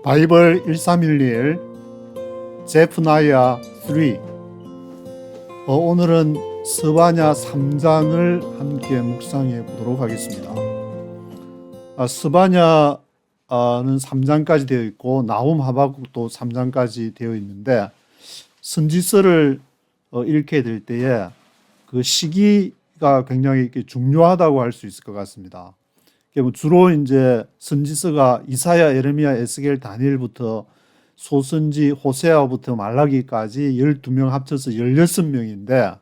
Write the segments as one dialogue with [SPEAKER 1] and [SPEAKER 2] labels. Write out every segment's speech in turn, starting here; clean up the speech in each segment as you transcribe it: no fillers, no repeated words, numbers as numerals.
[SPEAKER 1] 바이블 1311 제프나야 3. 오늘은 스바냐 3장을 함께 묵상해 보도록 하겠습니다. 스바냐는 3장까지 되어 있고 나훔 하박국도 3장까지 되어 있는데, 선지서를 읽게 될 때에 그 시기가 굉장히 중요하다고 할 수 있을 것 같습니다. 주로 이제 선지서가 이사야, 예레미야, 에스겔, 다니엘부터 소선지, 호세아부터 말라기까지 12명 합쳐서 16명인데,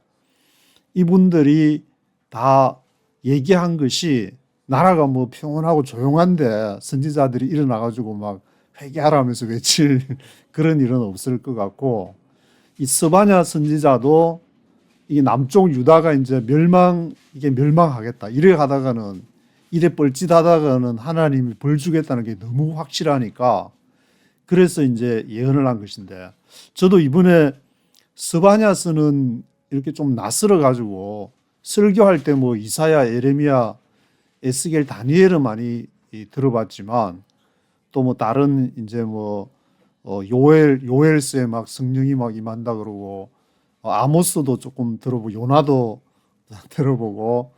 [SPEAKER 1] 이분들이 다 얘기한 것이 나라가 뭐 평온하고 조용한데 선지자들이 일어나가지고 막 회개하라면서 외칠 그런 일은 없을 것 같고, 이 스바냐 선지자도 이 남쪽 유다가 이제 멸망하겠다, 이래 가다가는 이래 뻘짓하다가는 하나님이 벌 주겠다는 게 너무 확실하니까 그래서 이제 예언을 한 것인데, 저도 이번에 스바냐서는 이렇게 좀 낯설어 가지고 설교할 때 뭐 이사야, 예레미야, 에스겔, 다니엘은 많이 들어봤지만, 또 뭐 다른 이제 뭐 요엘서에 막 성령이 막 임한다 그러고, 아모스도 조금 들어보고, 요나도 들어보고,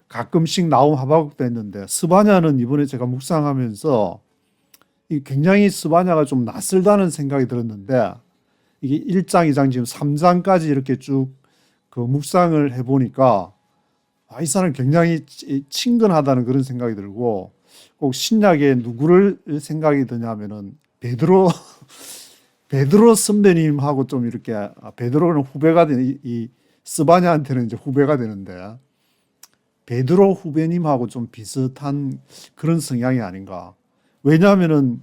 [SPEAKER 1] 가끔씩 나움 하박국도 했는데, 스바냐는 이번에 제가 묵상하면서 굉장히 스바냐가 좀 낯설다는 생각이 들었는데, 이게 1장, 2장, 지금 3장까지 이렇게 쭉 그 묵상을 해보니까 이 사람 굉장히 친근하다는 그런 생각이 들고, 꼭 신약에 누구를 생각이 드냐면은 베드로 선배님하고 좀 이렇게, 베드로는 후배가 되는, 이 스바냐한테는 이제 후배가 되는데 베드로 후배님하고 좀 비슷한 그런 성향이 아닌가. 왜냐하면은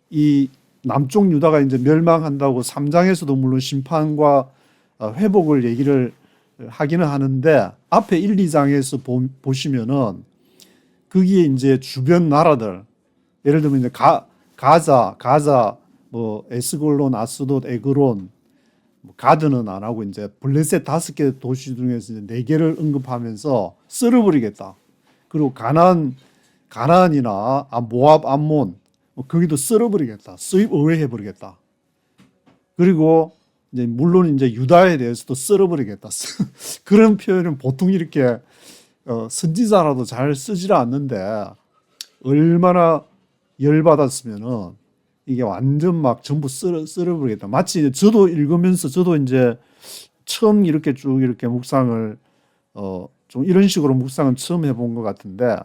[SPEAKER 1] 이 남쪽 유다가 이제 멸망한다고 3장에서도 물론 심판과 회복을 얘기를 하기는 하는데, 앞에 1, 2장에서 보시면은 거기에 이제 주변 나라들, 예를 들면 이제 가자, 뭐 에스골론, 아스돗, 에그론, 가드는 안 하고 이제 블레셋 5개 도시 중에서 4개를 언급하면서 쓸어버리겠다. 그리고 가나안이나 모압, 암몬, 거기도 쓸어버리겠다. 수입 의회해버리겠다. 그리고 이제 물론 이제 유다에 대해서도 쓸어버리겠다. 그런 표현은 보통 이렇게 선지자라도 잘 쓰지를 않는데, 얼마나 열받았으면은 이게 완전 막 전부 쓸어버리겠다. 마치 이제 저도 읽으면서 저도 이제 처음 이렇게 쭉 이렇게 묵상을 좀 이런 식으로 묵상은 처음 해본 것 같은데,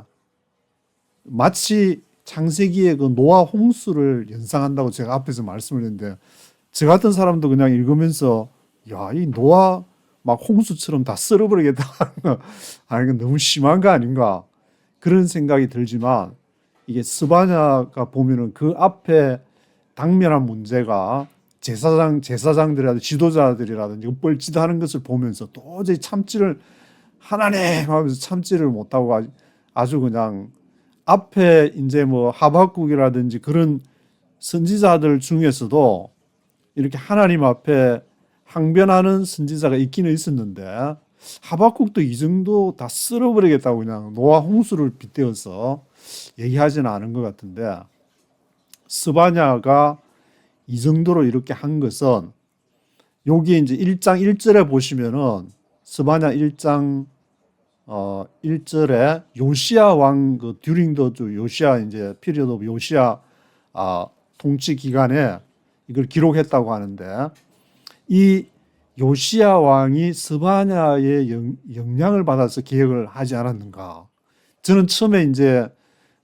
[SPEAKER 1] 마치 창세기의 그 노아 홍수를 연상한다고 제가 앞에서 말씀을 했는데, 저 같은 사람도 그냥 읽으면서 야, 이 노아 막 홍수처럼 다 쓸어버리겠다 아니, 이건 너무 심한 거 아닌가, 그런 생각이 들지만, 이게 스바냐가 보면은 그 앞에 당면한 문제가 제사장들이라든지 지도자들이라든지 뻘짓하는 것을 보면서 도저히 참지를, 하나님 하면서 참지를 못하고 아주 그냥 앞에 이제 뭐 하박국이라든지 그런 선지자들 중에서도 이렇게 하나님 앞에 항변하는 선지자가 있기는 있었는데, 하박국도 이 정도 다 쓸어버리겠다고 그냥 노아 홍수를 빗대어서 얘기하지는 않은 것 같은데, 스바냐가 이 정도로 이렇게 한 것은, 여기 이제 1장 1절에 보시면은 스바냐 1장 1절에 요시야 왕 그 듀링 더 주 요시야 이제 피리어드 오브 요시야 통치 기간에 이걸 기록했다고 하는데, 이 요시야 왕이 스바냐의 영향을 받아서 계획을 하지 않았는가. 저는 처음에 이제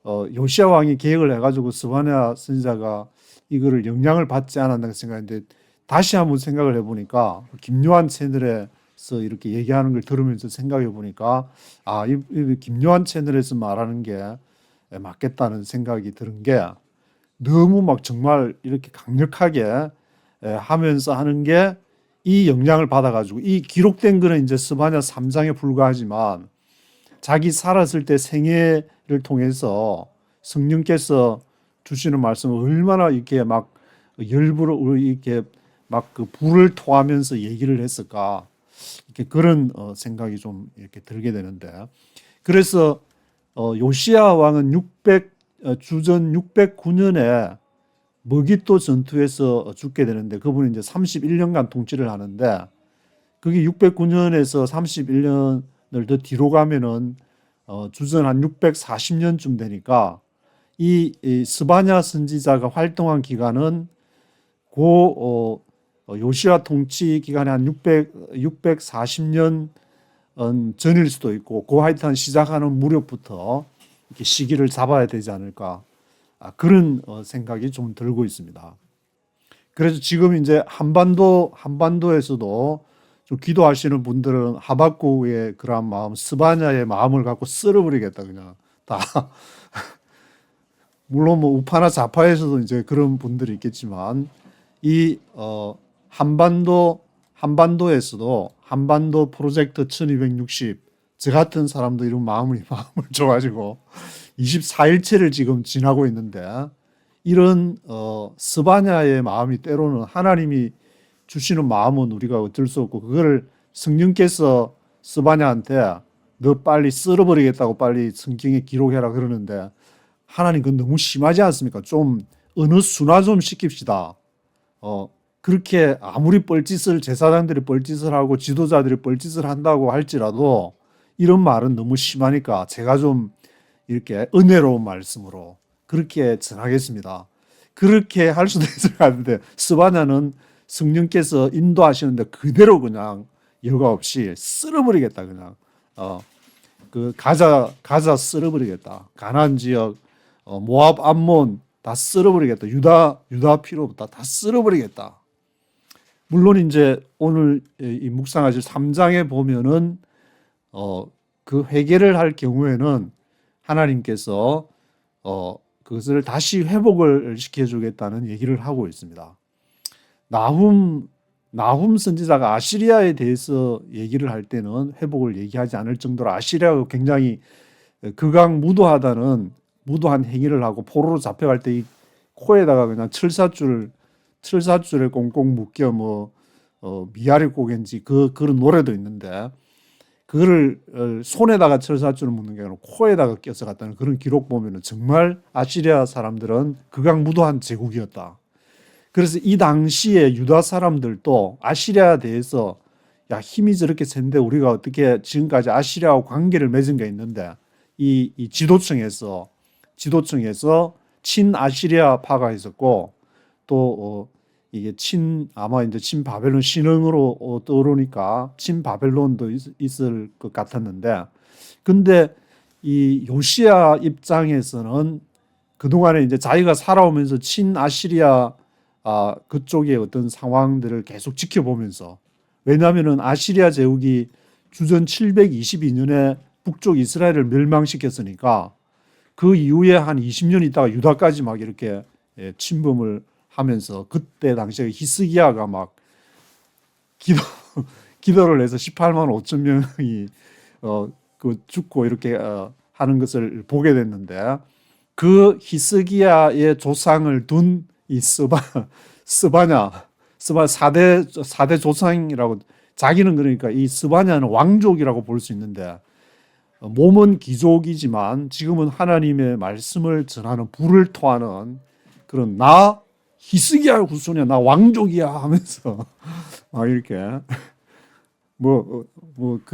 [SPEAKER 1] 요시야 왕이 계획을 해가지고 스바냐 선지자가 이거를 영향을 받지 않았나 생각했는데, 다시 한번 생각을 해보니까 김요한 채널에서 이렇게 얘기하는 걸 들으면서 생각해 보니까, 이 김요한 채널에서 말하는 게 맞겠다는 생각이 드는 게, 너무 막 정말 이렇게 강력하게 하면서 하는 게 이 영향을 받아가지고, 이 기록된 거는 이제 스바냐 3장에 불과하지만 자기 살았을 때 생애를 통해서 성령께서 주시는 말씀을 얼마나 이렇게 막 열불을 이렇게 막 그 불을 토하면서 얘기를 했을까, 이렇게 그런 생각이 좀 이렇게 들게 되는데, 그래서 요시야 왕은 주전 609년에 머깃도 전투에서 죽게 되는데 그분이 이제 31년간 통치를 하는데 그게 609년에서 31년을 더 뒤로 가면은 주전 한 640년쯤 되니까 이 스바냐 선지자가 활동한 기간은 고 요시야 통치 기간에 한 640년 전일 수도 있고 그 하여튼 시작하는 무렵부터 이렇게 시기를 잡아야 되지 않을까 그런 생각이 좀 들고 있습니다. 그래서 지금 이제 한반도에서도 좀 기도하시는 분들은 하박국의 그런 마음, 스바냐의 마음을 갖고 쓸어버리겠다 그냥 다. 물론 뭐 우파나 좌파에서도 이제 그런 분들이 있겠지만 이 한반도에서도 한반도 프로젝트 1260 저 같은 사람도 이런 마음을 줘가지고 24일째를 지금 지나고 있는데 이런 스바냐의 마음이 때로는 하나님이 주시는 마음은 우리가 어쩔 수 없고 그거를 성령께서 스바냐한테 너 빨리 쓸어버리겠다고 빨리 성경에 기록해라 그러는데 하나님 그건 너무 심하지 않습니까? 좀 어느 순화 좀 시킵시다. 그렇게 아무리 뻘짓을 제사장들이 뻘짓을 하고 지도자들이 뻘짓을 한다고 할지라도 이런 말은 너무 심하니까 제가 좀 이렇게 은혜로운 말씀으로 그렇게 전하겠습니다. 그렇게 할 수도 있을 것 같은데 스바냐는 성령께서 인도하시는데 그대로 그냥 여과 없이 쓸어버리겠다 그냥 그 가자 쓸어버리겠다. 가나안 지역 모압 암몬 다 쓸어버리겠다. 유다 필요 없다. 다 쓸어버리겠다. 물론 이제 오늘 이 묵상하실 3장에 보면은 그 회개를 할 경우에는 하나님께서 그것을 다시 회복을 시켜주겠다는 얘기를 하고 있습니다. 나훔 선지자가 아시리아에 대해서 얘기를 할 때는 회복을 얘기하지 않을 정도로 아시리아가 굉장히 극악무도한 행위를 하고 포로로 잡혀갈 때 이 코에다가 그냥 철사줄에 꽁꽁 묶여 미아리 고겐지 그런 노래도 있는데 그거를 손에다가 철사줄을 묶는 게 아니라 코에다가 껴서 갔다는 그런 기록 보면은 정말 아시리아 사람들은 극악무도한 제국이었다. 그래서 이 당시에 유다 사람들도 아시리아에 대해서 야 힘이 저렇게 센데 우리가 어떻게 지금까지 아시리아와 관계를 맺은 게 있는데 이 지도층에서 친아시리아파가 있었고 또 이게 아마 이제 친바벨론 신흥으로 떠오르니까 친바벨론도 있을 것 같았는데 근데 이 요시야 입장에서는 그동안에 이제 자기가 살아오면서 친아시리아 그쪽의 어떤 상황들을 계속 지켜보면서 왜냐하면은 아시리아 제국이 주전 722년에 북쪽 이스라엘을 멸망시켰으니까 그 이후에 한 20년 있다가 유다까지 막 이렇게 침범을 하면서 그때 당시에 히스기야가 막 기도를 해서 18만 5천 명이 그 죽고 이렇게 하는 것을 보게 됐는데 그 히스기야의 조상을 둔 이 스바냐 4대 조상이라고 자기는 그러니까 이 스바냐는 왕족이라고 볼 수 있는데 몸은 귀족이지만 지금은 하나님의 말씀을 전하는 불을 토하는 그런 나 히스기야 후손이야 나 왕족이야 하면서 막 이렇게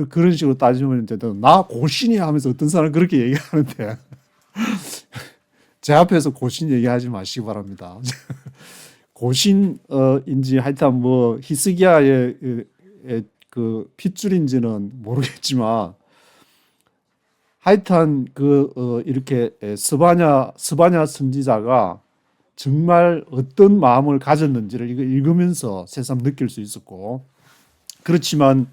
[SPEAKER 1] 그런 식으로 따지면 이제 나 고신이야 하면서 어떤 사람은 그렇게 얘기하는데 제 앞에서 고신 얘기하지 마시기 바랍니다. 고신인지 하여튼 히스기야의 그 핏줄인지는 모르겠지만 하여튼 이렇게 스바냐 선지자가 정말 어떤 마음을 가졌는지를 이거 읽으면서 새삼 느낄 수 있었고 그렇지만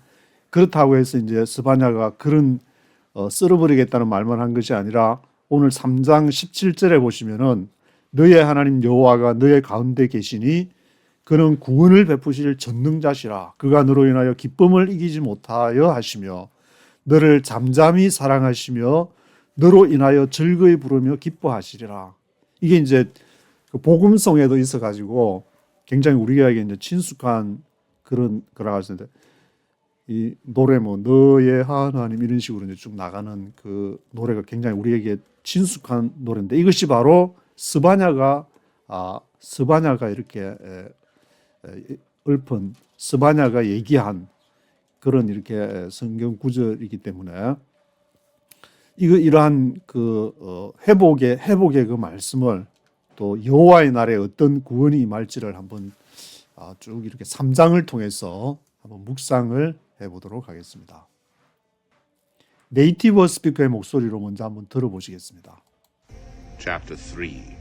[SPEAKER 1] 그렇다고 해서 이제 스바냐가 그런 쓸어버리겠다는 말만 한 것이 아니라 오늘 3장 17절에 보시면은 너의 하나님 여호와가 너의 가운데 계시니 그는 구원을 베푸실 전능자시라 그가 너로 인하여 기쁨을 이기지 못하여 하시며 너를 잠잠히 사랑하시며 너로 인하여 즐거이 부르며 기뻐하시리라. 이게 이제 그 복음성에도 있어 가지고 굉장히 우리에게 이제 친숙한 그런 거라고 하시는데 이 노래 너의 하나님 이런 식으로 이제 쭉 나가는 그 노래가 굉장히 우리에게 친숙한 노래인데 이것이 바로 스바냐가 스바냐가 이렇게 읊은 스바냐가 얘기한 그런 이렇게 성경 구절이기 때문에 이러한 그 회복의 그 말씀을 또 여호와의 날에 어떤 구원이 임할지를 한번 쭉 이렇게 3장을 통해서 한번 묵상을 해보도록 하겠습니다. 네이티브 스피커의 목소리로 먼저 한번 들어보시겠습니다.
[SPEAKER 2] Chapter 3.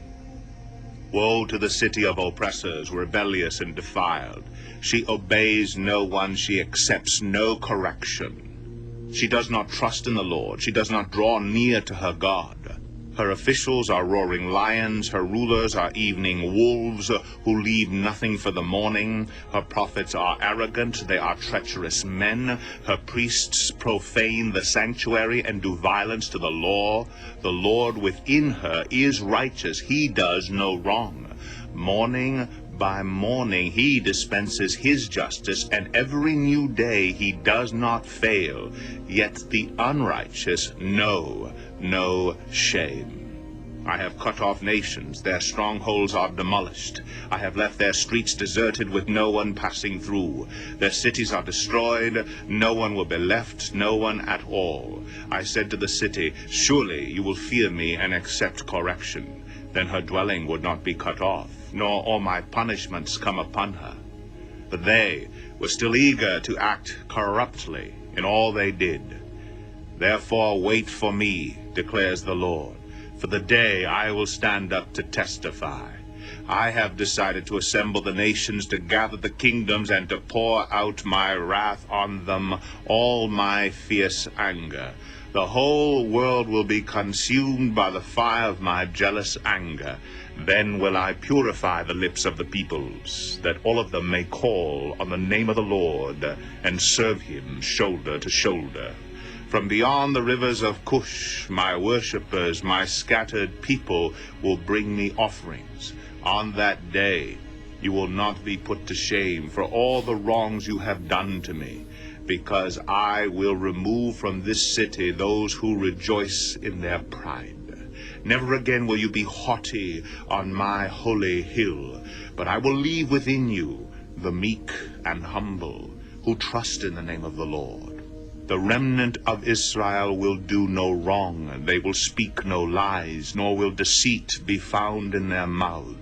[SPEAKER 2] Woe to the city of oppressors, rebellious and defiled. She obeys no one, she accepts no correction. She does not trust in the Lord, she does not draw near to her God. Her officials are roaring lions, her rulers are evening wolves, who leave nothing for the morning. Her prophets are arrogant, they are treacherous men. Her priests profane the sanctuary and do violence to the law. The Lord within her is righteous, he does no wrong. Morning by morning he dispenses his justice, and every new day he does not fail. Yet the unrighteous know no shame. I have cut off nations, their strongholds are demolished. I have left their streets deserted with no one passing through. Their cities are destroyed, no one will be left, no one at all. I said to the city, surely you will fear me and accept correction. Then her dwelling would not be cut off, nor all my punishments come upon her. But they were still eager to act corruptly in all they did. Therefore wait for me, declares the Lord, for the day I will stand up to testify. I have decided to assemble the nations, to gather the kingdoms, and to pour out my wrath on them, all my fierce anger. The whole world will be consumed by the fire of my jealous anger. Then will I purify the lips of the peoples, that all of them may call on the name of the Lord, and serve him shoulder to shoulder. From beyond the rivers of Cush, my worshippers, my scattered people, will bring me offerings. On that day you will not be put to shame for all the wrongs you have done to me, because I will remove from this city those who rejoice in their pride. Never again will you be haughty on my holy hill, but I will leave within you the meek and humble, who trust in the name of the Lord. The remnant of Israel will do no wrong, they will speak no lies, nor will deceit be found in their mouths.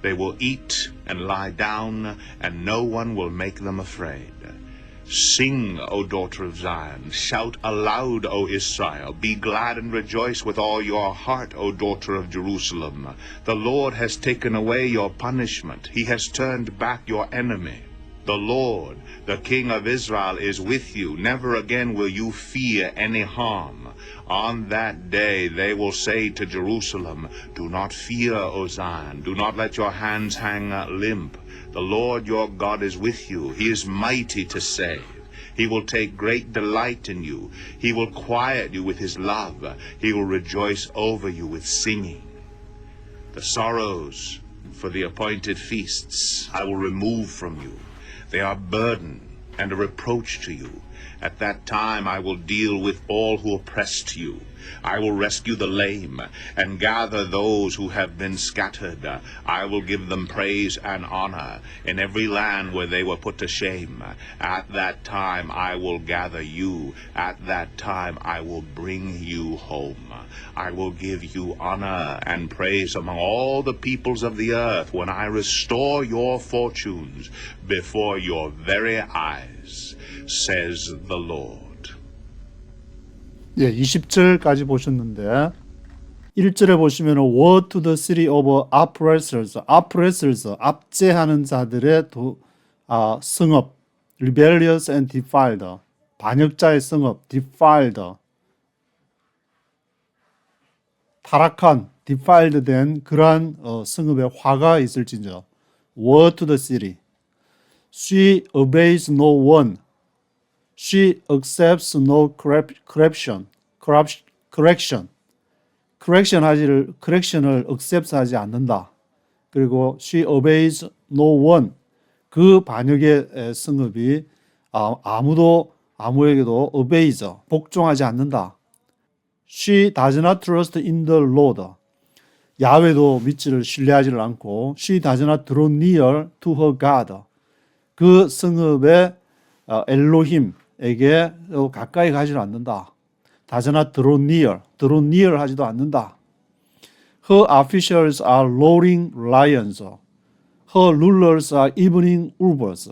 [SPEAKER 2] They will eat and lie down, and no one will make them afraid. Sing, O daughter of Zion, shout aloud, O Israel, be glad and rejoice with all your heart, O daughter of Jerusalem. The Lord has taken away your punishment, he has turned back your enemy. The Lord, the King of Israel, is with you. Never again will you fear any harm. On that day they will say to Jerusalem, do not fear, O Zion. Do not let your hands hang limp. The Lord your God is with you. He is mighty to save. He will take great delight in you. He will quiet you with his love. He will rejoice over you with singing. The sorrows for the appointed feasts I will remove from you. They are burden and a reproach to you. At that time I will deal with all who oppressed you. I will rescue the lame and gather those who have been scattered. I will give them praise and honor in every land where they were put to shame. At that time I will gather you. At that time I will bring you home. I will give you honor and praise among all the peoples of the earth when I restore your fortunes before your very eyes, says the Lord.
[SPEAKER 1] 예, 20절까지 보셨는데 1절에 보시면 Woe to the city of oppressors, 압제하는 자들의 성읍, rebellious and defiled, 반역자의 성읍, defiled, 타락한, defiled 된 그러한 성읍에 화가 있을진저. Woe to the city. She obeys no one. She accepts no correction. correction을 accept 하지 않는다. 그리고 she obeys no one. 그 반역의 성읍이 아무에게도 obeys, 복종하지 않는다. She does not trust in the Lord. 야훼도 믿지를 신뢰하지를 않고 she does not draw near to her God. 그 성읍의 엘로힘에게 가까이 가지를 않는다. does not draw near 하지도 않는다. Her officials are roaring lions. Her rulers are evening wolves.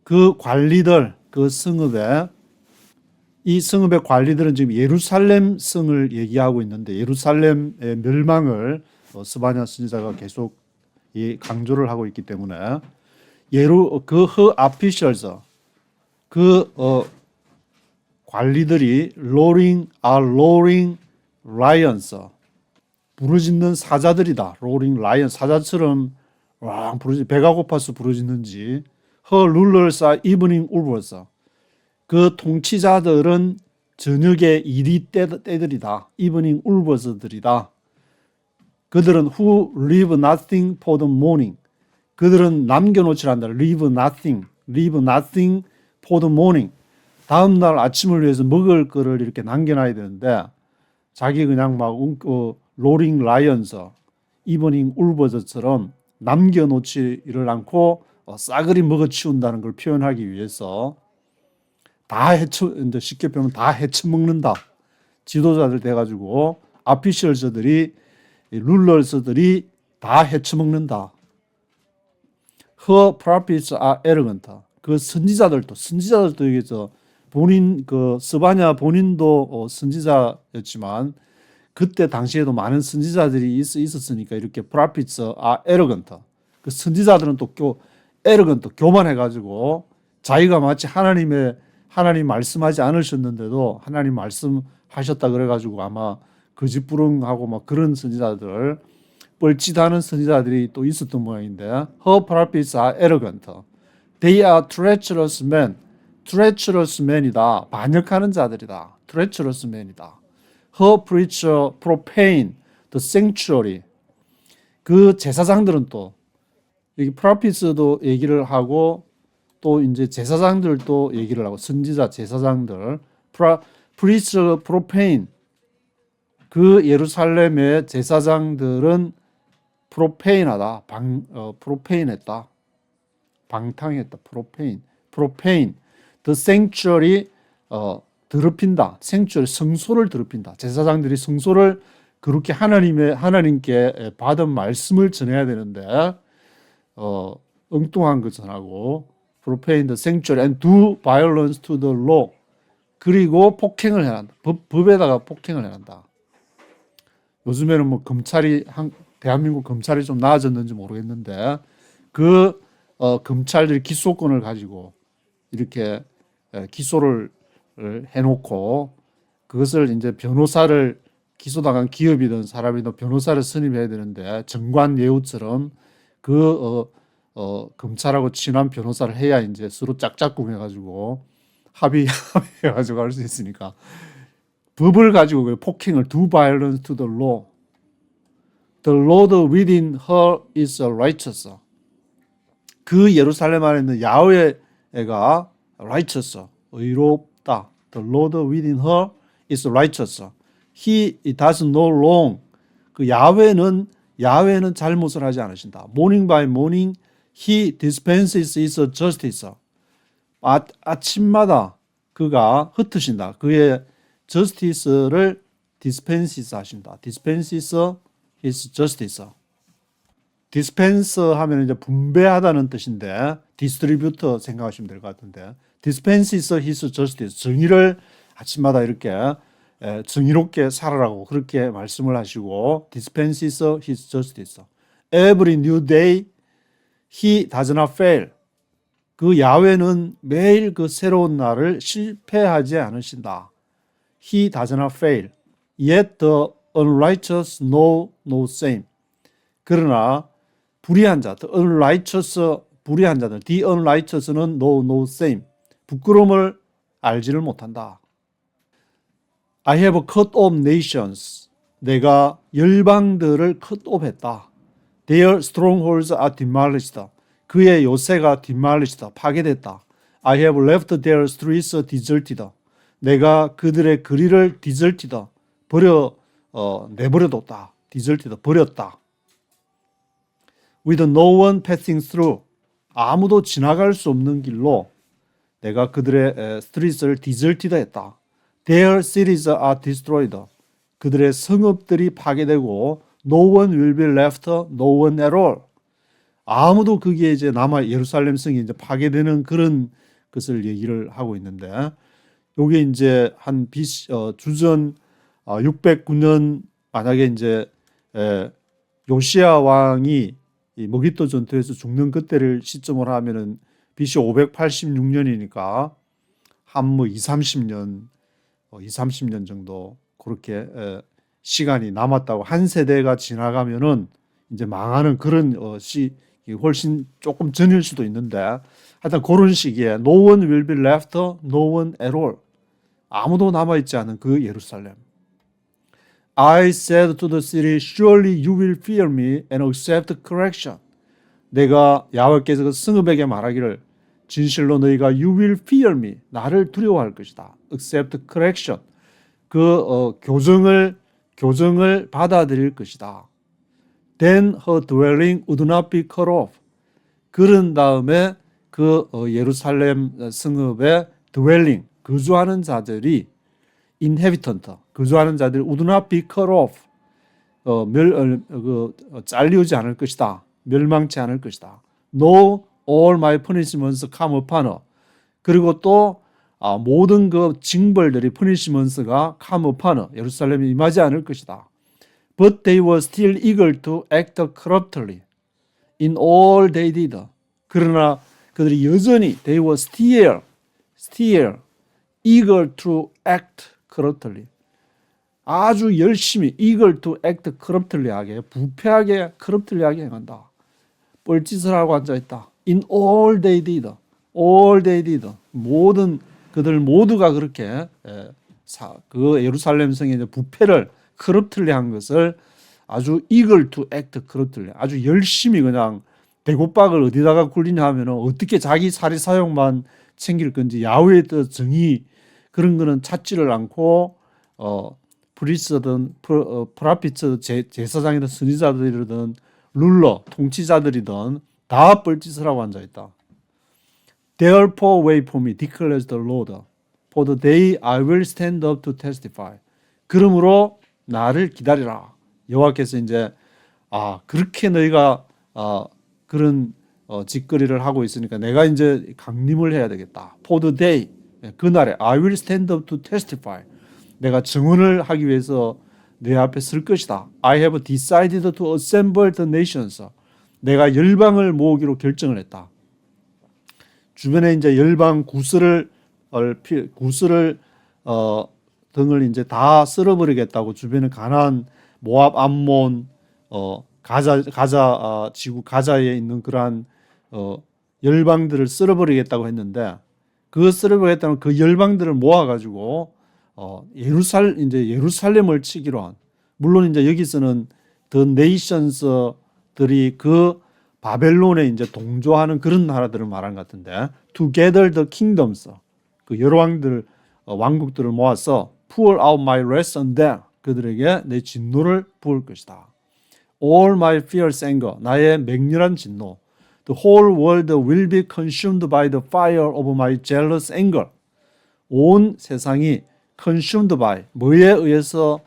[SPEAKER 1] 그 관리들, 그 성읍의 이 성읍의 관리들은 지금 예루살렘 성을 얘기하고 있는데 예루살렘의 멸망을 스바냐 선지자가 계속 강조를 하고 있기 때문에 그 her officials 그 관리들이 are roaring lions 부르짖는 사자들이다. roaring lion 사자처럼 왕 배가 고파서 부르짖는지 her rulers are evening wolves 그 통치자들은 저녁에 이리 때들이다. evening wolves들이다. 그들은 who leave nothing for the morning 그들은 남겨놓지 않는다. leave nothing for the morning 다음날 아침을 위해서 먹을 거를 이렇게 남겨놔야 되는데 자기 그냥 막 roaring lions, evening wolves처럼 남겨놓지를 않고 싸그리 먹어치운다는 걸 표현하기 위해서 이제 쉽게 표현하면 다 헤쳐먹는다. 지도자들 돼가지고 아피셜즈들이 룰러스들이 다 헤쳐먹는다. Her prophets are arrogant. 그 선지자들도 여기서 본인 그 스바냐 본인도 선지자였지만 그때 당시에도 많은 선지자들이 있었으니까 이렇게 prophets are arrogant. 그 선지자들은 또 arrogant 교만해가지고 자기가 마치 하나님 말씀하지 않으셨는데도 하나님 말씀하셨다 그래가지고 아마 거짓부릉하고 막 그런 선지자들 뻘짓하는 선지자들이 또 있었던 모양인데 her prophets are arrogant. They are treacherous men. treacherous men이다. 반역하는 자들이다. treacherous men이다. Her preacher profane the sanctuary. 그 제사장들은 또 여기 prophets도 얘기를 하고 또 이제 제사장들도 얘기를 하고 선지자 제사장들 preacher profane 그 예루살렘의 제사장들은 profane하다. profane했다. 방탕했다. profane the sanctuary 더럽힌다. sanctuary 성소를 더럽힌다. 제사장들이 성소를 그렇게 하나님께 받은 말씀을 전해야 되는데 엉뚱한 거 전하고 profane the sanctuary and do violence to the law. 그리고 폭행을 해한다. 법에다가 폭행을 해한다. 요즘에는 뭐 대한민국 검찰이 좀 나아졌는지 모르겠는데 그 검찰들이 기소권을 가지고 이렇게 기소를 해놓고 그것을 이제 변호사를 기소당한 기업이든 사람이든 변호사를 선임해야 되는데 정관 예우처럼 그 검찰하고 친한 변호사를 해야 이제 서로 짝짝꿍 해가지고 합의해가지고 할 수 있으니까 법을 가지고 폭행을 do violence to the law. The Lord within her is righteous. 그 예루살렘 안에 있는 야훼가 righteous, 의롭다. The Lord within her is righteous. He does no wrong. 그 야훼는 잘못을 하지 않으신다. Morning by morning he dispenses his justice. 아침마다 그가 흩으신다. 그의 justice를 dispenses 하신다. dispenses his justice. dispense 하면 이제 분배하다는 뜻인데 distributor 생각하시면 될 것 같은데 dispenses his justice. 정의를 아침마다 이렇게 정의롭게 살아라고 그렇게 말씀을 하시고 dispenses his justice. Every new day he does not fail. 그 야훼는 매일 그 새로운 날을 실패하지 않으신다. He does not fail. Yet the unrighteous know no shame. 그러나 불의한 자, the unrighteous 불의한 자들, the unrighteous는 know no shame. 부끄러움을 알지를 못한다. I have cut off nations. 내가 열방들을 cut off 했다. Their strongholds are demolished. 그의 요새가 demolished, 파괴됐다. I have left their streets deserted. 내가 그들의 거리를 deserted, 내버려뒀다. deserted 버렸다. With no one passing through 아무도 지나갈 수 없는 길로 내가 그들의 streets를 deserted 했다. Their cities are destroyed. 그들의 성읍들이 파괴되고 no one will be left, no one at all. 아무도 거기에 이제 남아 예루살렘 성이 이제 파괴되는 그런 것을 얘기를 하고 있는데 요게 이제 한 주전 609년 만약에 이제 요시야 왕이 이 머깃도 전투에서 죽는 그때를 시점으로 하면은 BC 586년이니까 한 뭐 2-30년 정도 그렇게 시간이 남았다고 한 세대가 지나가면은 이제 망하는 그런 훨씬 조금 전일 수도 있는데 하여튼 그런 시기에 no one will be left, no one at all. 아무도 남아있지 않은 그 예루살렘. I said to the city, surely you will fear me and accept correction. 내가 야훼께서 그 성읍에게 말하기를 진실로 너희가 you will fear me, 나를 두려워할 것이다. accept correction. 그 교정을 받아들일 것이다. Then her dwelling would not be cut off. 그런 다음에 그 예루살렘 성읍의 dwelling, 거주하는 자들이 inhabitant, 거주하는 자들이 would not be cut off. 잘리우지 않을 것이다. 멸망치 않을 것이다. No, all my punishments come upon her. 그리고 또 모든 그 징벌들이 punishments가 come upon her. 예루살렘에 임하지 않을 것이다. But they were still eager to act corruptly in all they did. 그러나 그들이 여전히 they were still eager to act corruptly. 아주 열심히 eager to act corruptly 하게 부패하게 corruptly 하게 행한다. 뻘짓을 하고 앉아있다. In all they did. 모든 그들 모두가 그렇게 그 예루살렘 성의 부패를 corruptly 한 것을 아주 eager to act corruptly 아주 열심히 그냥 대곳박을 어디다가 굴리냐 하면 어떻게 자기 사리 사욕만 챙길 건지 야훼의 정의 그런 거는 찾지를 않고 프리스든 프라피츠 제사장이든 선지자들이든 룰러 통치자들이든 다 뻘짓을 하고 앉아있다. Therefore wait for me, declares the Lord. For the day I will stand up to testify. 그러므로 나를 기다리라. 여호와께서 이제 그렇게 너희가 그런 짓거리를 하고 있으니까 내가 이제 강림을 해야 되겠다. For the day, 그날에 I will stand up to testify. 내가 증언을 하기 위해서 내 앞에 설 것이다. I have decided to assemble the nations. 내가 열방을 모으기로 결정을 했다. 주변에 이제 열방 구슬을 등을 이제 다 쓸어버리겠다고 주변에 가나안, 모압, 암몬, 가자 지구 가자에 있는 그러한 열방들을 쓸어버리겠다고 했는데 그 쓸어버리겠다는 그 열방들을 모아가지고 예루살렘을 치기로 한. 물론 이제 여기서는 the nations들이 그 바벨론에 이제 동조하는 그런 나라들을 말한 것 같은데 together the kingdoms 그 여러 왕국들을 모아서 pour out my wrath on them 그들에게 내 진노를 부을 것이다. All my fierce anger 나의 맹렬한 진노 The whole world will be consumed by the fire of my jealous anger 온 세상이 consumed by 뭐에 의해서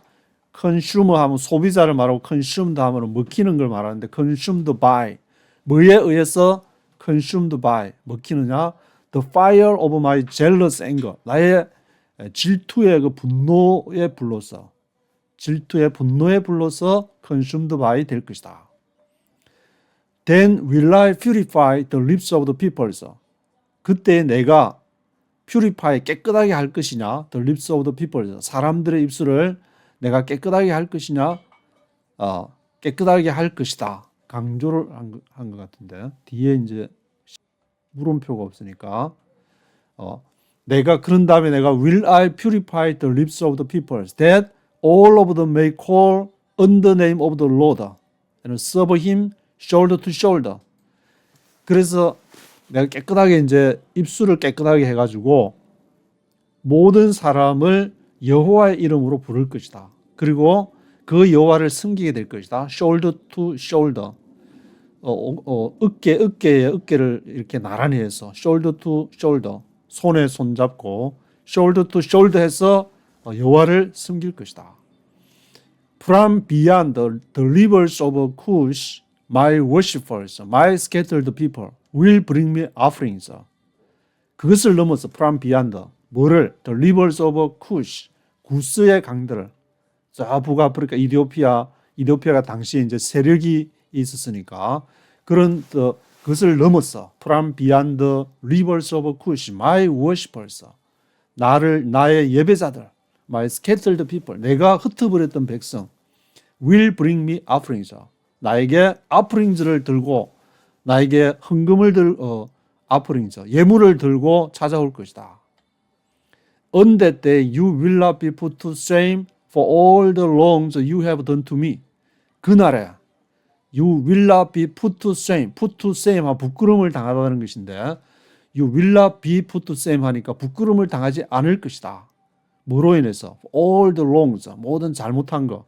[SPEAKER 1] consume 하면 소비자를 말하고 consumed 하면 먹히는 걸 말하는데 consumed by 뭐에 의해서 consumed by 먹히느냐 the fire of my jealous anger 나의 질투의 그 분노에 불러서 consumed by 될 것이다. Then will I purify the lips of the peoples. 그때 내가 purify 깨끗하게 할 것이냐 the lips of the peoples 사람들의 입술을 내가 깨끗하게 할 것이냐 깨끗하게 할 것이다. 강조를 한 것 같은데 뒤에 이제 물음표가 없으니까 내가 그런 다음에 내가 will I purify the lips of the peoples that all of them may call on the name of the Lord and serve him shoulder to shoulder. 그래서 내가 깨끗하게 이제 입술을 깨끗하게 해가지고 모든 사람을 여호와의 이름으로 부를 것이다. 그리고 그 여호와를 섬기게 될 것이다. shoulder to shoulder. 어깨에 어깨를 이렇게 나란히 해서 shoulder to shoulder. 손에 손 잡고 shoulder to shoulder 해서 여호와를 섬길 것이다. From beyond the rivers of Cush, my worshippers, my scattered people will bring me offerings. 그것을 넘어서 from beyond 뭐를 the rivers of Cush, 구스의 강들을 저 북아프리카 이디오피아가 당시에 이제 세력이 있었으니까 그런 그것을 넘어서 from beyond the rivers of Cush, my worshippers, 나의 예배자들, my scattered people, 내가 흩어버렸던 백성, will bring me offerings, 나에게 offerings를 들고 나에게 헌금을 offerings, 예물을 들고 찾아올 것이다. On that day you will not be put to shame for all the wrongs you have done to me. 그날에 you will not be put to shame. put to shame 부끄러움을 당하다는 것인데 you will not be put to shame 하니까 부끄러움을 당하지 않을 것이다. 뭐로 인해서? all the wrongs, 모든 잘못한 거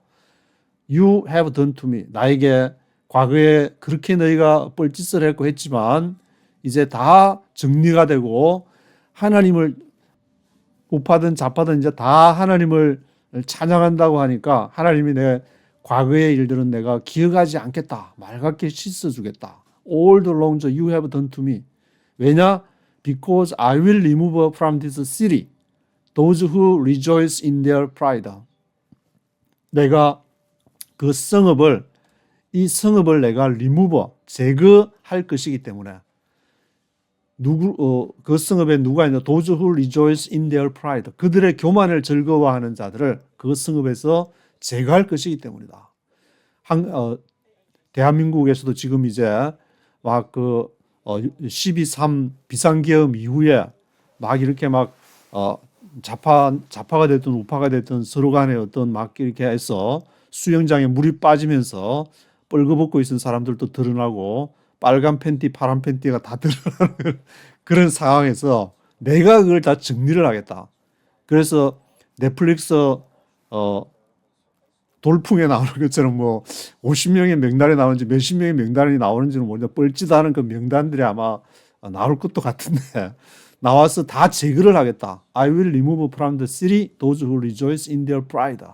[SPEAKER 1] you have done to me. 나에게 과거에 그렇게 너희가 뻘짓을 했고 했지만 이제 다 정리가 되고 하나님을 우파든 좌파든 이제 다 하나님을 찬양한다고 하니까 하나님이 내 과거의 일들은 내가 기억하지 않겠다. 맑게 씻어주겠다. All the wrongs you have done to me. 왜냐? Because I will remove from this city those who rejoice in their pride. 내가 그 이 성읍을 내가 remove, 제거할 것이기 때문에 그 성읍에 누가 있냐? Those who rejoice in their pride. 그들의 교만을 즐거워하는 자들을 그 성읍에서 제거할 것이기 때문이다. 대한민국에서도 지금 이제 막 12.3 비상계엄 이후에 막 이렇게 막 좌파가 됐든 우파가 됐든 서로 간에 어떤 막 이렇게 해서 수영장에 물이 빠지면서 뻘거벗고 있는 사람들도 드러나고 빨간 팬티, 파란 팬티가 다 드러나는 그런 상황에서 내가 그걸 다 정리를 하겠다. 그래서 넷플릭스 돌풍에 나오는 것처럼 뭐 50명의 명단이 나오는지 몇십 명의 명단이 나오는지는 모르는데 뻘짓하는 그 명단들이 아마 나올 것도 같은데 나와서 다 제거를 하겠다. I will remove from the city those who rejoice in their pride.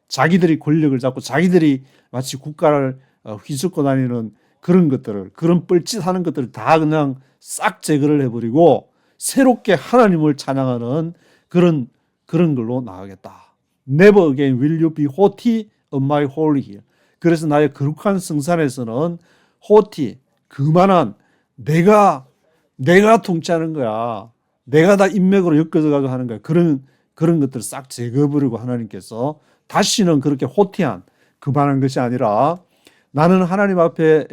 [SPEAKER 1] 자기들이 권력을 잡고 자기들이 마치 국가를 휘젓고 다니는 그런 것들을, 그런 뻘짓하는 것들을 다 그냥 싹 제거를 해버리고 새롭게 하나님을 찬양하는 그런 걸로 나가겠다. Never again will you be haughty on my holy hill. 그래서 나의 거룩한 성산에서는 haughty, 그만한 내가 통치하는 거야. 내가 다 인맥으로 엮어져가지고 하는 거야. 그런 것들을 싹 제거해버리고 하나님께서 다시는 그렇게 haughty한 그만한 것이 아니라 나는 하나님 앞에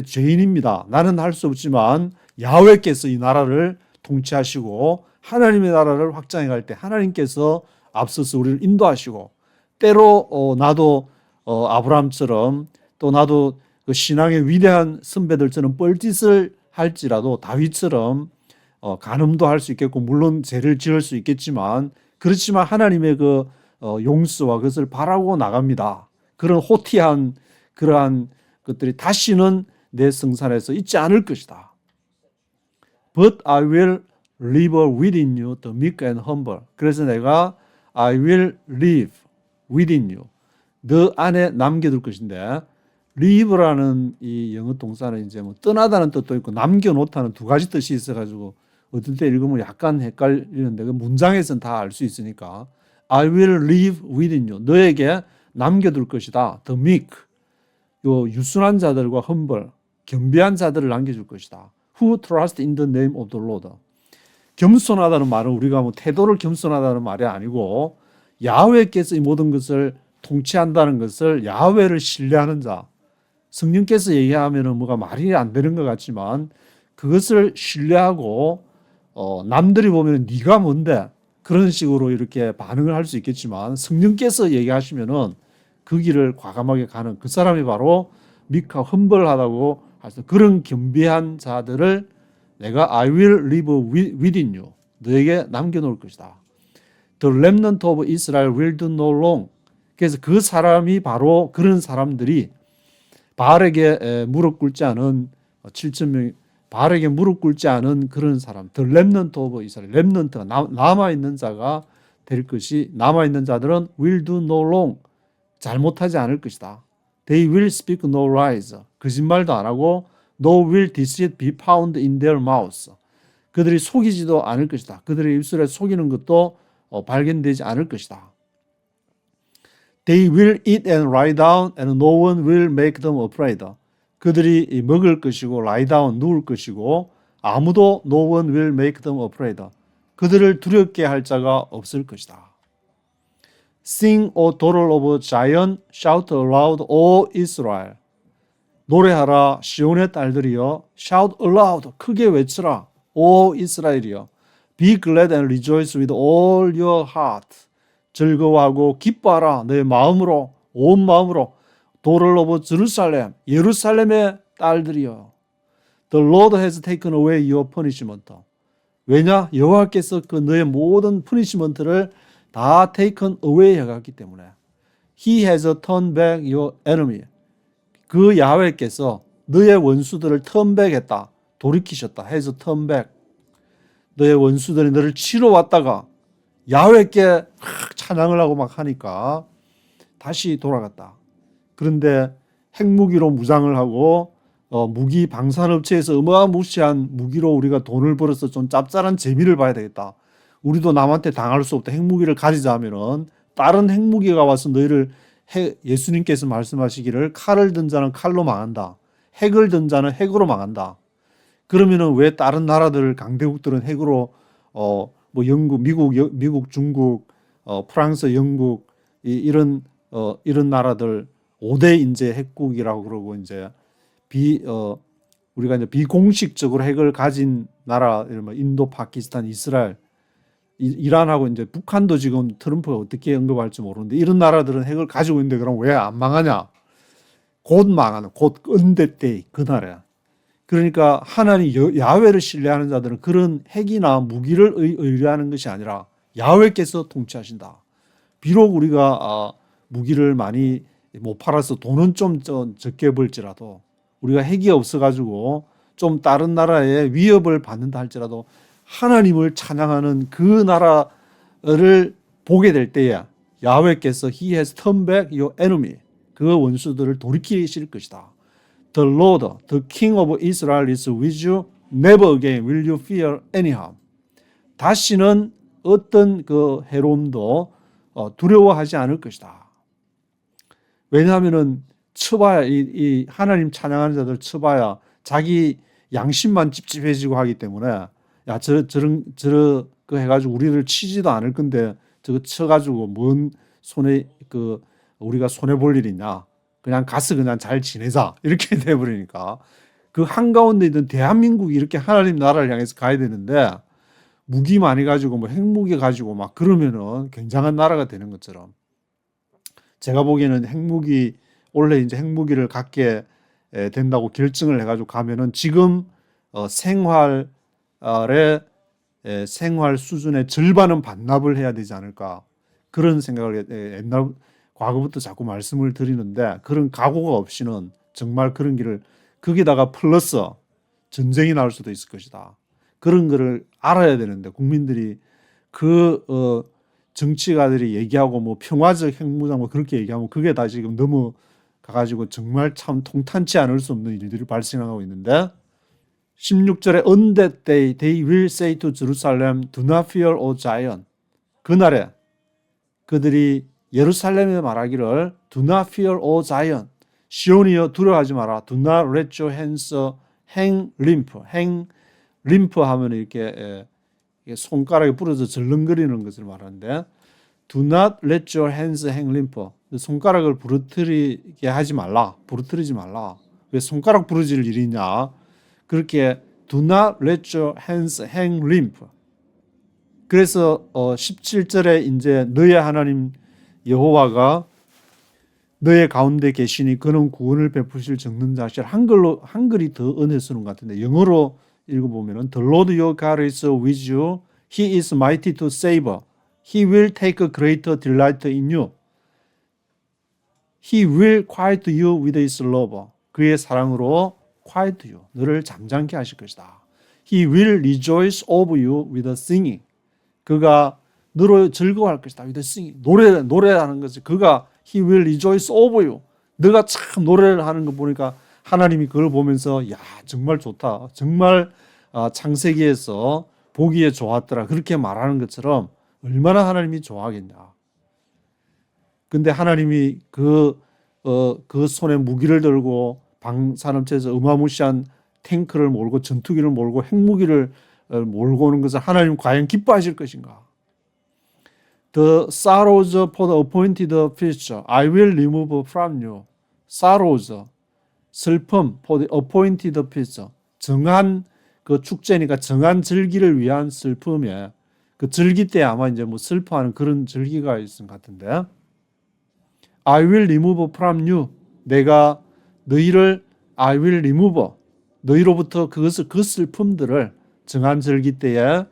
[SPEAKER 1] 죄인입니다. 나는 할 수 없지만 야훼께서 이 나라를 통치하시고 하나님의 나라를 확장해 갈 때 하나님께서 앞서서 우리를 인도하시고 때로 나도 아브라함처럼 또 나도 그 신앙의 위대한 선배들처럼 뻘짓을 할지라도 다윗처럼 간음도 할 수 있겠고 물론 죄를 지을 수 있겠지만 그렇지만 하나님의 그 용서와 그것을 바라고 나갑니다. 그런 호티한 그러한 것들이 다시는 내 성산에서 있지 않을 것이다. But I will live within you, the meek and humble. 그래서 내가 I will live within you. 너 안에 남겨둘 것인데 live라는 이 영어 동사는 이제 뭐 떠나다는 뜻도 있고 남겨놓다는 두 가지 뜻이 있어가지고 어떤 때 읽으면 약간 헷갈리는데 그 문장에서는 다 알 수 있으니까 I will live within you. 너에게 남겨둘 것이다. The meek. 요 유순한 자들과 humble, 겸비한 자들을 남겨줄 것이다. Who trust in the name of the Lord. 겸손하다는 말은 우리가 뭐 태도를 겸손하다는 말이 아니고 야훼께서 이 모든 것을 통치한다는 것을 야훼를 신뢰하는 자. 성령께서 얘기하면은 뭐가 말이 안 되는 것 같지만 그것을 신뢰하고 남들이 보면 네가 뭔데 그런 식으로 이렇게 반응을 할 수 있겠지만 성령께서 얘기하시면은 그 길을 과감하게 가는 그 사람이 바로 미카 흠벌하다고 해서 그런 겸비한 자들을 내가 I will live within you. 너에게 남겨놓을 것이다. The remnant of Israel will do no wrong. 그래서 그 사람이 바로 그런 사람들이 바알에게 무릎 꿇지 않은 7천 명 바알에게 무릎 꿇지 않은 그런 사람, 더 렘넌트 오브 이스라엘, 렘넌트가 남아 있는 자가 될 것이 남아 있는 자들은 will do no wrong 잘못하지 않을 것이다. They will speak no lies 거짓말도 안 하고 no will deceit be found in their mouths 그들이 속이지도 않을 것이다. 그들의 입술에 속이는 것도 발견되지 않을 것이다. They will eat and lie down and no one will make them afraid. 그들이 먹을 것이고 lie down 누울 것이고 아무도 no one will make them afraid. 그들을 두렵게 할 자가 없을 것이다. Sing, O daughter of Zion, shout aloud, O Israel. 노래하라 시온의 딸들이여, shout aloud, 크게 외치라, O 이스라엘이여. Be glad and rejoice with all your heart. 즐거워하고 기뻐하라 너의 마음으로 온 마음으로 daughter of Jerusalem, 예루살렘의 딸들이여. The Lord has taken away your punishment. 왜냐? 여호와께서 그 너의 모든 punishment를 다 taken away 해갔기 때문에. He has turned back your enemy. 그 야훼께서 너의 원수들을 turn back 했다. 돌이키셨다. has turned back. 너의 원수들이 너를 치러 왔다가 야훼께 찬양을 하고 막 하니까 다시 돌아갔다. 그런데 핵무기로 무장을 하고 무기 방산업체에서 어마무시한 무기로 우리가 돈을 벌어서 좀 짭짤한 재미를 봐야 되겠다. 우리도 남한테 당할 수 없다. 핵무기를 가지자 하면은 다른 핵무기가 와서 너희를 예수님께서 말씀하시기를 칼을 든 자는 칼로 망한다. 핵을 든 자는 핵으로 망한다. 그러면은 왜 다른 나라들 강대국들은 핵으로 뭐 영국, 미국, 중국, 프랑스, 영국 이런 나라들 5대 인재 핵국이라고 그러고 이제 우리가 이제 비공식적으로 핵을 가진 나라 이런 인도, 파키스탄, 이스라엘, 이란하고 이제 북한도 지금 트럼프가 어떻게 언급할지 모르는데 이런 나라들은 핵을 가지고 있는데 그럼 왜 안 망하냐? 곧 망하는 곧 은대 때 그날에. 그러니까 하나님 야훼를 신뢰하는 자들은 그런 핵이나 무기를 의뢰하는 것이 아니라 야훼께서 통치하신다. 비록 우리가 무기를 많이 못 팔아서 돈은 좀 적게 벌지라도 우리가 핵이 없어가지고 좀 다른 나라에 위협을 받는다 할지라도 하나님을 찬양하는 그 나라를 보게 될 때에 야훼께서 He has turned back your enemy 그 원수들을 돌이키실 것이다. The Lord, the King of Israel is with you. Never again will you fear any harm. 다시는 어떤 그 해로움도 두려워하지 않을 것이다. 왜냐하면은 쳐봐야 이 하나님 찬양하는 자들 쳐봐야 자기 양심만 찝찝해지고 하기 때문에 야 저런 그 해가지고 우리를 치지도 않을 건데 저거 쳐가지고 뭔 손에 그 우리가 손해 볼 일 있냐? 그냥 가서 그냥 잘 지내자 이렇게 돼버리니까 그 한가운데 있는 대한민국이 이렇게 하나님 나라를 향해서 가야 되는데 무기 많이 가지고 뭐 핵무기 가지고 막 그러면은 굉장한 나라가 되는 것처럼 제가 보기에는 핵무기 원래 이제 핵무기를 갖게 된다고 결정을 해가지고 가면은 지금 생활 수준의 절반은 반납을 해야 되지 않을까 그런 생각을 옛날 과거부터 자꾸 말씀을 드리는데 그런 각오가 없이는 정말 그런 길을 거기다가 플러스 전쟁이 나올 수도 있을 것이다. 그런 거를 알아야 되는데 국민들이 정치가들이 얘기하고 뭐 평화적 핵무장 뭐 그렇게 얘기하면 그게 다 지금 너무 가가지고 정말 참 통탄치 않을 수 없는 일들이 발생하고 있는데 16절에 On that day they will say to Jerusalem do not fear O Zion 그날에 그들이 예루살렘에 말하기를 Do not fear, O Zion. 시온이여 두려워하지 마라. Do not let your hands hang limp. hang limp 하면 이렇게 손가락이 부러져 절렁거리는 것을 말하는데 Do not let your hands hang limp. 손가락을 부러뜨리게 하지 말라. 부러뜨리지 말라. 왜 손가락 부러질 일이 있냐? 그렇게 Do not let your hands hang limp. 그래서 17절에 이제 너의 하나님 여호와가 너의 가운데 계시니 그는 구원을 베푸실 적는 자실 한글이 더 은혜 쓰는 것 같은데 영어로 읽어보면은 The Lord your God is with you. He is mighty to save. He will take greater delight in you. He will quiet you with his love. 그의 사랑으로 quiet you. 너를 잠잠케 하실 것이다. He will rejoice over you with singing. 그가 너로 즐거워할 것이다. with singing. 노래하는 것이 그가 He will rejoice over you. 너가 참 노래를 하는 거 보니까 하나님이 그걸 보면서 야 정말 좋다. 정말 창세기에서 보기에 좋았더라. 그렇게 말하는 것처럼 얼마나 하나님이 좋아하겠냐. 근데 하나님이 그 손에 무기를 들고 방산업체에서 어마무시한 탱크를 몰고 전투기를 몰고 핵무기를 몰고 오는 것을 하나님 과연 기뻐하실 것인가? The sorrows for the appointed future I will remove from you. sorrows 슬픔 for the appointed future 정한 그 축제니까 정한 절기를 위한 슬픔에 그 절기 때 아마 이제 뭐 슬퍼하는 그런 절기가 있은 것 같은데 I will remove from you 내가 너희를 I will remove 너희로부터 그 슬픔들을 정한 절기 때에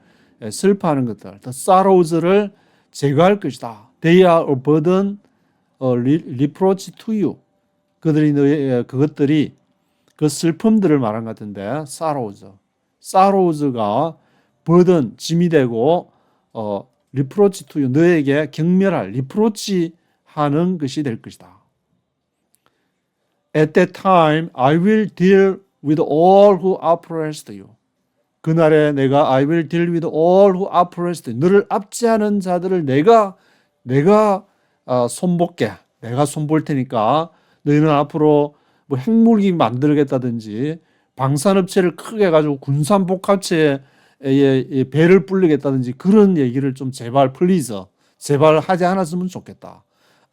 [SPEAKER 1] 슬퍼하는 것들 the sorrows를 제거할 것이다. They are a burden, a reproach to you. 그것들이 그 슬픔들을 말한 것 같은데 sorrows. sorrows가 burden, 짐이 되고 reproach to you. 너에게 경멸할, reproach 하는 것이 될 것이다. At that time, I will deal with all who oppressed you. 그날에 내가 I will deal with all who oppressed you. 너를 압제하는 자들을 내가 손볼게. 내가 손볼 테니까 너희는 앞으로 뭐 핵무기 만들겠다든지 방산업체를 크게 해가지고 군산복합체에 배를 불리겠다든지 그런 얘기를 좀 제발 제발 하지 않았으면 좋겠다.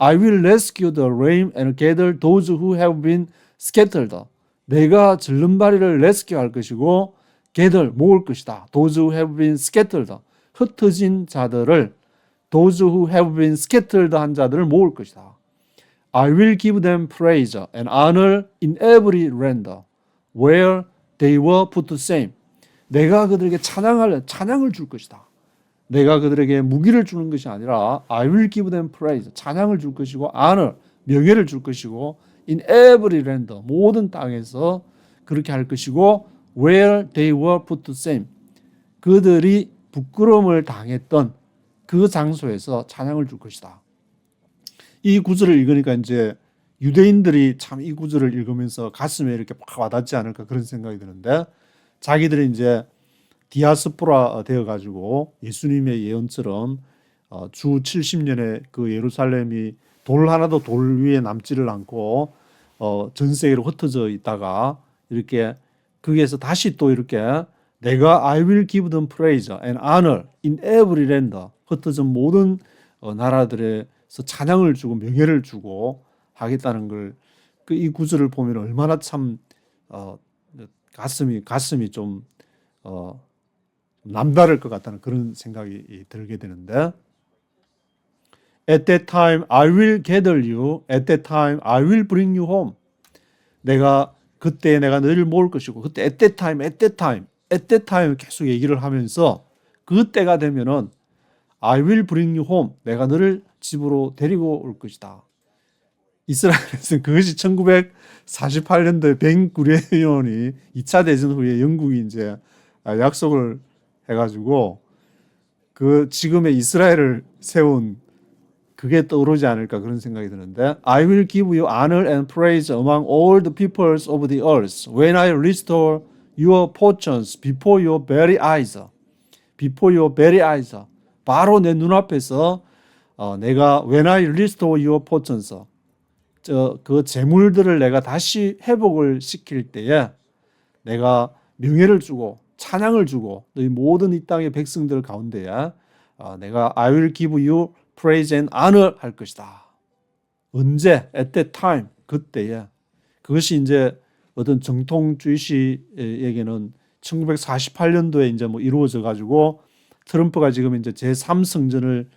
[SPEAKER 1] I will rescue the lame and gather those who have been scattered. 내가 절름발이를 rescue 할 것이고 gather 모을 것이다. Those who have been scattered. 흩어진 자들을 those who have been scattered 한 자들을 모을 것이다. I will give them praise and honor in every land where they were put to shame. 내가 그들에게 찬양을 줄 것이다. 내가 그들에게 무기를 주는 것이 아니라 I will give them praise. 찬양을 줄 것이고 honor, 명예를 줄 것이고 in every land, 모든 땅에서 그렇게 할 것이고 where they were put to shame. 그들이 부끄러움을 당했던 그 장소에서 찬양을 줄 것이다. 이 구절을 읽으니까 이제 유대인들이 참 이 구절을 읽으면서 가슴에 이렇게 막 와닿지 않을까 그런 생각이 드는데 자기들이 이제 디아스포라 되어가지고 예수님의 예언처럼 주 70년에 그 예루살렘이 돌 위에 남지를 않고 전 세계로 흩어져 있다가 이렇게 거기에서 다시 또 이렇게 내가 I will give them praise and honor in every land 흩어진 모든 나라들에서 찬양을 주고 명예를 주고 하겠다는 걸 이 구절을 보면 얼마나 참 가슴이 좀 남다를 것 같다는 그런 생각이 들게 되는데 At that time I will gather you. At that time I will bring you home. 그때 내가 너희를 모을 것이고 그때 at that time 계속 얘기를 하면서 그때가 되면은 I will bring you home. 내가 너를 집으로 데리고 올 것이다. 이스라엘에서는 그것이 1948년도에 벤구리온이 2차 대전 후에 영국이 이제 약속을 해가지고 그 지금의 이스라엘을 세운 그게 떠오르지 않을까 그런 생각이 드는데 I will give you honor and praise among all the peoples of the earth when I restore your fortunes before your very eyes. Before your very eyes. 바로 내 눈앞에서 내가 when I restore your fortunes 그 재물들을 내가 다시 회복을 시킬 때에 내가 명예를 주고 찬양을 주고 너희 모든 이 땅의 백성들 가운데에 내가 I will give you praise and honor 할 것이다. 언제? At that time. 그때에. 그것이 이제 어떤 정통주의시에게는 1948년도에 이제 뭐 이루어져 가지고 트럼프가 지금 이제 제3성전을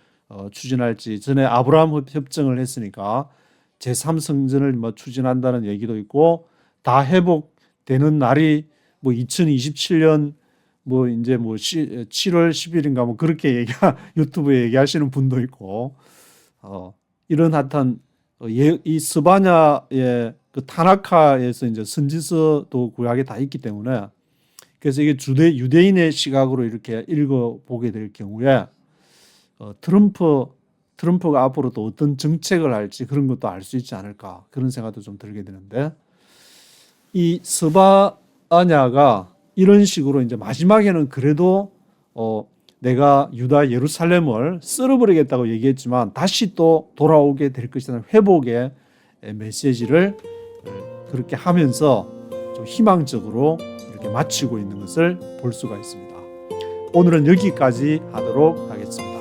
[SPEAKER 1] 추진할지 전에 아브라함 협정을 했으니까 제3성전을 뭐 추진한다는 얘기도 있고 다 회복되는 날이 뭐 2027년 뭐 이제 뭐 7월 10일인가 뭐 그렇게 유튜브에 얘기하시는 분도 있고 이런 핫한 이 스바냐의 그 타나카에서 이제 선지서도 구약에 다 있기 때문에 그래서 이게 유대인의 시각으로 이렇게 읽어보게 될 경우에 트럼프가 앞으로 또 어떤 정책을 할지 그런 것도 알 수 있지 않을까 그런 생각도 좀 들게 되는데 이 스바냐가 이런 식으로 이제 마지막에는 그래도 내가 유다 예루살렘을 쓸어버리겠다고 얘기했지만 다시 또 돌아오게 될 것이라는 회복의 메시지를 그렇게 하면서 좀 희망적으로 이렇게 마치고 있는 것을 볼 수가 있습니다. 오늘은 여기까지 하도록 하겠습니다.